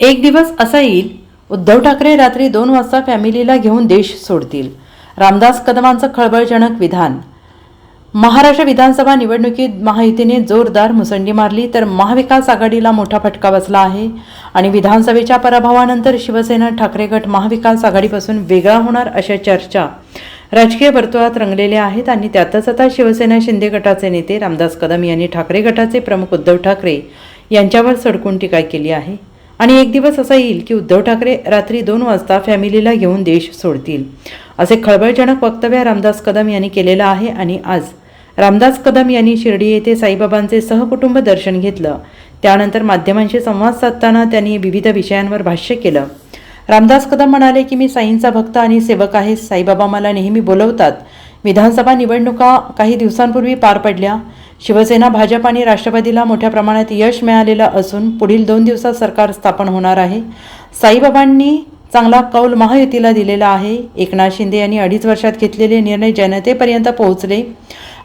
एक दिवस असा येईल, उद्धव ठाकरे रात्री 2 वाजता फॅमिलीला घेऊन देश सोडतील. रामदास कदमांचं खळबळजनक विधान. महाराष्ट्र विधानसभा निवडणुकीत महायुतीने जोरदार मुसंडी मारली तर महाविकास आघाडीला मोठा फटका बसला आहे आणि विधानसभेच्या पराभवानंतर शिवसेना ठाकरे गट महाविकास आघाडीपासून वेगळा होणार अशा चर्चा राजकीय वर्तुळात रंगलेल्या आहेत. आणि त्यातच आता शिवसेना शिंदे गटाचे नेते रामदास कदम यांनी ठाकरे गटाचे प्रमुख उद्धव ठाकरे यांच्यावर सडकून टीका केली आहे. आणि एक दिवस असा येईल की उद्धव ठाकरे रात्री 2 वाजता फॅमिलीला घेऊन देश सोडतील, असे खळबळजनक वक्तव्य रामदास कदम यांनी केलेलं आहे. आणि आज रामदास कदम यांनी शिर्डी येथे साईबाबांचे सहकुटुंब दर्शन घेतलं. त्यानंतर माध्यमांशी संवाद साधताना त्यांनी विविध विषयांवर भाष्य केलं. रामदास कदम म्हणाले की मी साईंचा भक्त आणि सेवक आहे. साईबाबा मला नेहमी बोलवतात. विधानसभा निवडणुका काही दिवसांपूर्वी पार पडल्या. शिवसेना, भाजप आणि राष्ट्रवादीला मोठ्या प्रमाणात यश मिळालेलं असून पुढील 2 दिवसात सरकार स्थापन होणार आहे. साईबाबांनी चांगला कौल महायुतीला दिलेला आहे. एकनाथ शिंदे यांनी 2.5 वर्षात घेतलेले निर्णय जनतेपर्यंत पोहोचले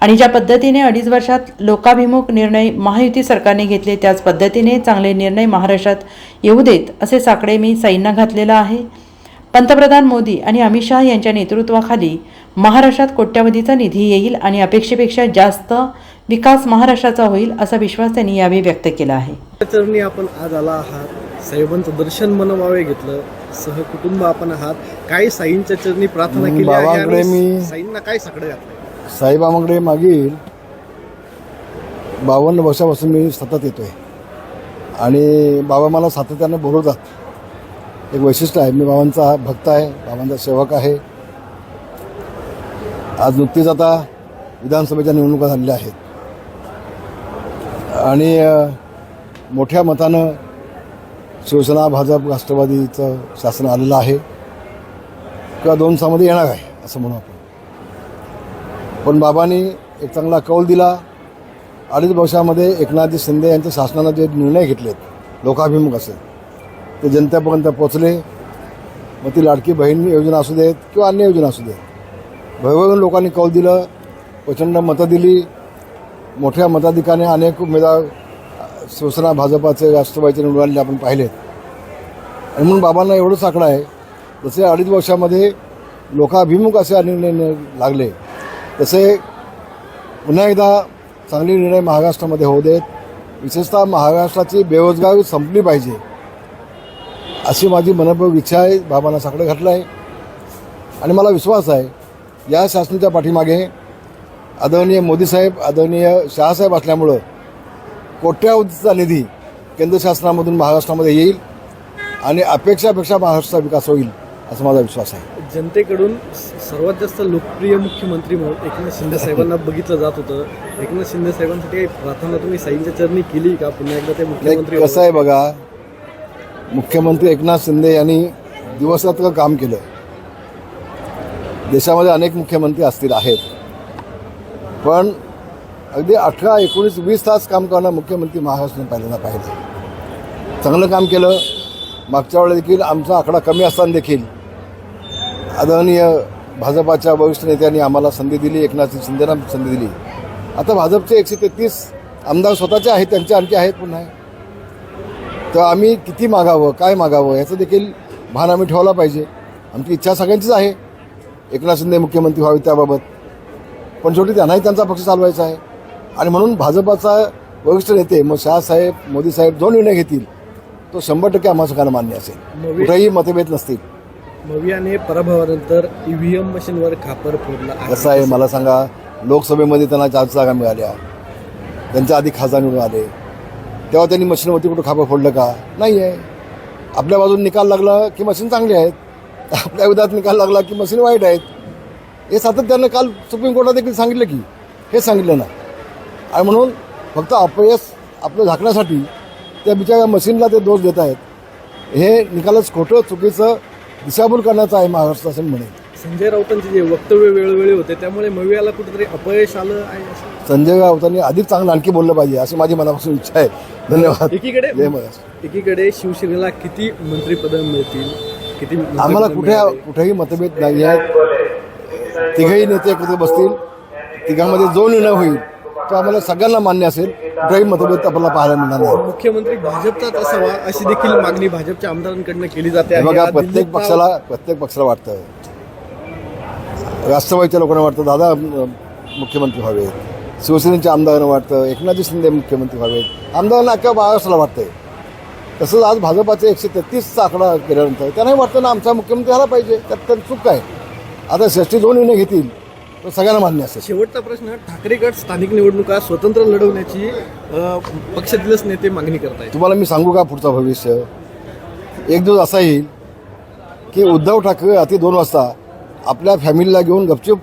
आणि ज्या पद्धतीने 2.5 वर्षात लोकाभिमुख निर्णय महायुती सरकारने घेतले त्याच पद्धतीने चांगले निर्णय महाराष्ट्रात येऊ देत, असे साकडे मी साईंना घातलेला आहे. पंतप्रधान मोदी आणि अमित शहा यांच्या नेतृत्वाखाली महाराष्ट्रात कोट्यवधीचा निधी येईल आणि अपेक्षेपेक्षा जास्त विकास महाराष्ट्राचा होईल, असा विश्वास त्यांनी यावेळी व्यक्त केला आहे. चरणी आपण आज आला आहात, साहेबांचं दर्शन मनवावे घेतलं, सहकुटुंब आपण आहात, काय साईंच्या चरणी प्रार्थना केली आहे आणि साईंना काय साकडे घातले? साईबाबांकडे मागील 52 वर्षापासून मी सतत येतोय आणि बाबा मला सातत्यानं बोलवतात. एक वैशिष्ट्य आहे, मी बाबांचा भक्त आहे, बाबांचा सेवक आहे. आज नुकतीच आता विधानसभेच्या निवडणुका झालेल्या आहेत आणि मोठ्या मतानं शिवसेना, भाजप, राष्ट्रवादीचं शासन आलेलं आहे किंवा 2 सामध्ये येणार आहे असं म्हणू आपण. पण बाबांनी एक चांगला कौल दिला. 2.5 वर्षामध्ये एकनाथजी शिंदे यांच्या शासनानं जे निर्णय घेतलेत लोकाभिमुख असे, ते जनतेपर्यंत पोचले. मग ती लाडकी बहीण योजना असू देत किंवा अन्य योजना असू देत, भरभरून लोकांनी कौल दिलं, प्रचंड मतं दिली. मोठ्या मताधिकाने अनेक उमेदवार शिवसेना, भाजपाचे, राष्ट्रवादीचे निवडून आलेले आपण पाहिलेत. आणि म्हणून बाबांना एवढंच आकडा आहे, जसे 2.5 वर्षामध्ये लोकाभिमुख असे निर्णय लागले, तसे पुन्हा एकदा चांगले निर्णय महाराष्ट्रामध्ये होऊ देत. विशेषतः महाराष्ट्राची बेरोजगारी संपली पाहिजे अशी माझी मनपूर्वक इच्छा आहे. बाबांना साकडं घातलं आहे आणि मला विश्वास आहे या शासनाच्या पाठीमागे आदरणीय मोदीसाहेब, आदरणीय शहासाहेब असल्यामुळं कोट्यावधीचा निधी केंद्र शासनामधून महाराष्ट्रामध्ये येईल आणि अपेक्षापेक्षा महाराष्ट्राचा विकास होईल असा माझा विश्वास आहे. जनतेकडून सर्वात जास्त लोकप्रिय मुख्यमंत्री म्हणून एकनाथ शिंदे साहेबांना बघितलं जात होतं. एकनाथ शिंदे साहेबांसाठी प्रार्थना तुम्ही साईंच्या चरणी केली का? पुन्हा एकदा ते मुख्यमंत्री कसं आहे बघा, मुख्यमंत्री एकनाथ शिंदे यांनी दिवसरात्र काम केलं. देशामध्ये अनेक मुख्यमंत्री असतील आहेत, पण अगदी 18, 19, 20 तास काम करणं मुख्यमंत्री महाराष्ट्राने पहिल्यांदा पाहिलं. चांगलं काम केलं. मागच्या वेळेला देखील आमचा आकडा कमी असताना देखील आदरणीय भाजपाच्या वरिष्ठ नेत्यांनी आम्हाला संधी दिली, एकनाथ शिंदेंना संधी दिली. आता भाजपचे 133 आमदार स्वतःचे आहेत, त्यांचे आणखी आहेत पुन्हा. तर आम्ही किती मागावं, काय मागावं याचं देखील भान आम्ही ठेवला पाहिजे. आमची इच्छा सगळ्यांचीच आहे एकनाथ शिंदे मुख्यमंत्री व्हावे त्याबाबत, पण शेवटी त्यांनाही त्यांचा पक्ष चालवायचा आहे. आणि म्हणून भाजपाचा वरिष्ठ नेते मग शहासाहेब, मोदीसाहेब जो निर्णय घेतील तो 100% आम्हा सगळ्यांना मान्य असेल, कुठेही मतभेद नसतील. मवियाने पराभवानंतर EVM मशीनवर खापर फोडला. कसं आहे मला सांगा, लोकसभेमध्ये त्यांना 4 जागा मिळाल्या, त्यांच्या आधी खासदार निवडून आले, तेव्हा त्यांनी मशीनवरती कुठं खापर फोडलं का? नाही आहे. आपल्या बाजून निकाल लागला की मशीन चांगली आहेत, आपल्या विरोधात निकाल लागला की मशीन वाईट आहेत. हे सातत्यानं काल सुप्रीम कोर्टात देखील सांगितलं की हे सांगितलं ना. आणि म्हणून फक्त अपयश आपलं झाकण्यासाठी त्या बिचाऱ्या मशीनला ते दोष देत आहेत. हे निकालच खोटं, चुकीचं, दिशाभूल करण्याचं आहे महाराष्ट्र असं म्हणेल. संजय राऊतांचे जे वक्तव्य वेळोवेळी होते त्यामुळे मवियाला कुठेतरी अपयश आलं आहे. संजय राऊतांनी अधिक चांगलं आणखी बोललं पाहिजे अशी माझी मनापासून इच्छा आहे. धन्यवाद. एकीकडे शिवसेनेला किती मंत्रिपद मिळतील, किती आम्हाला कुठेही मतभेद नाही आहेत. तिघही नेते एकत्र बसतील, तिघांमध्ये जो निर्णय होईल तो आम्हाला सगळ्यांना मान्य असेल. कुठेही मतभेद आपल्याला पाहायला मिळणार नाही. मुख्यमंत्री भाजपचाच असावा अशी देखील मागणी भाजपच्या आमदारांकडनं केली जाते हे आहे. बघा, या प्रत्येक दिल्लीचा- पक्षाला वाटतं, राष्ट्रवादीच्या लोकांना वाटतं दादा मुख्यमंत्री व्हावेत, शिवसेनेच्या आमदारांना वाटतं एकनाथ शिंदे मुख्यमंत्री व्हावेत, आमदारांना अख्ख्या महाराष्ट्राला वाटतंय. तसंच आज भाजपाचे 133चा आकडा केल्यानंतर त्यांनाही वाटतं ना आमचा मुख्यमंत्री झाला पाहिजे. त्यात तर चूक आहे. आता 62 निर्णय घेतील तर सगळ्यांना मान्य असेल. शेवटचा प्रश्न, ठाकरे गट स्थानिक निवडणुका स्वतंत्र लढवण्याची पक्षातीलच नेते मागणी करत आहेत. तुम्हाला मी सांगू का पुढचं भविष्य? एक दिवस असा येईल की उद्धव ठाकरे रात्री 2 वाजता आपल्या फॅमिलीला घेऊन गपचूप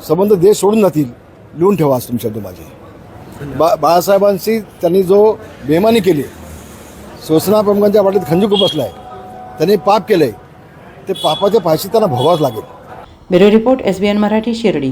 संबंध देश सोडून जातील. लिहून ठेवा आज तुमच्या शब्द माझे. बाळासाहेबांशी त्यांनी जो बेमानी केली, शिवसेना प्रमुखांच्या वाटेत खंजीर बसलाय, त्यांनी पाप केलंय, ते पापाच्या पायशी त्यांना भोगावंच लागेल. Bureau report SBN Marathi Shirdi.